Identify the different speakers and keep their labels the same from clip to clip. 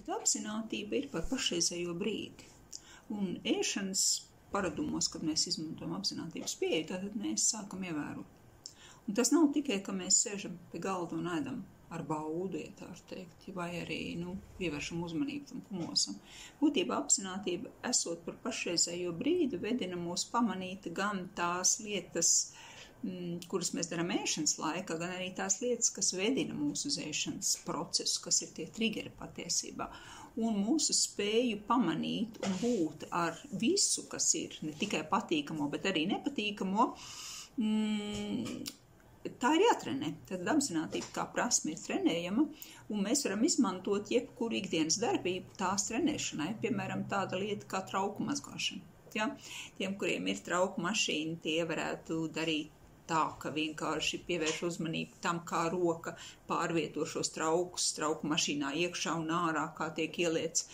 Speaker 1: Tātad apzinātība ir par pašreizējo brīdi. Un ēšanas paradumos, kad mēs izmantojam apzinātības pieeju, tātad mēs sākam ievērot. Un tas nav tikai, ka mēs sēžam pie galda un ēdam ar baudu, ja tā var teikt, vai arī pievēršam uzmanību tam kumosam. Būtībā apzinātība, esot par pašreizējo brīdi, vedina mūs pamanīt gan tās lietas, kuras mēs darām ēšanas laikā, gan arī tās lietas, kas vedina mūsu uz ēšanas procesu, kas ir tie triggeri patiesībā. Un mūsu spēju pamanīt un būt ar visu, kas ir ne tikai patīkamo, bet arī nepatīkamo, tā ir jātrenē. Tad apzinātība kā prasme ir trenējama, un mēs varam izmantot jebkuru ikdienas darbību tās trenēšanai, piemēram, tāda lieta kā trauku mazgāšana. Ja? Tiem, kuriem ir trauku mašīna, tie varētu darīt tā, ka vienkārši pievērš uzmanību tam, kā roka pārvieto šos traukus trauku mašīnā iekšā un ārā, kā tiek ieliets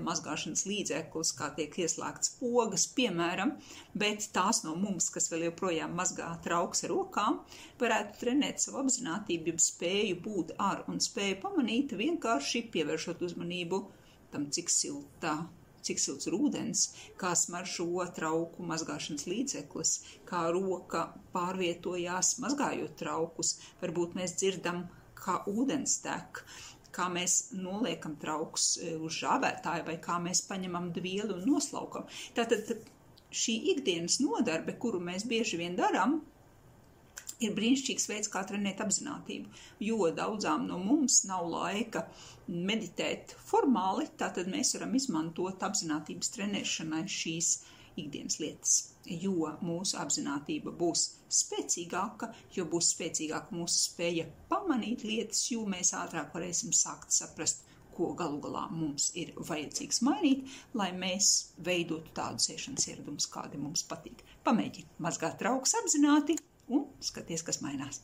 Speaker 1: mazgāšanas līdzeklis, kā tiek ieslēgts pogas, piemēram, bet tās no mums, kas vēl joprojām mazgā trauks ar rokām, varētu trenēt savu apzinātību, spēju būt ar un spēju pamanīt, vienkārši pievēršot uzmanību tam, cik silts ir ūdens, kā smaržo trauku mazgāšanas līdzeklis, kā roka pārvietojās mazgājot traukus. Varbūt mēs dzirdam, kā ūdens tek, kā mēs noliekam traukus uz žāvētāju vai kā mēs paņemam dvieli un noslaukam. Tātad šī ikdienas nodarbe, kuru mēs bieži vien darām, ir brīnišķīgs veids, kā trenēt apzinātību, jo daudzām no mums nav laika meditēt formāli, tātad mēs varam izmantot apzinātības trenēšanai šīs ikdienas lietas, jo mūsu apzinātība būs spēcīgāka, jo būs spēcīgāka mūsu spēja pamanīt lietas, jo mēs ātrāk varēsim sākt saprast, ko galu galā mums ir vajadzīgs mainīt, lai mēs veidotu tādus ēšanas ieradumus, kādi mums patīk. Pamēģini mazgāt traukus apzināti un skaties, kas mainās.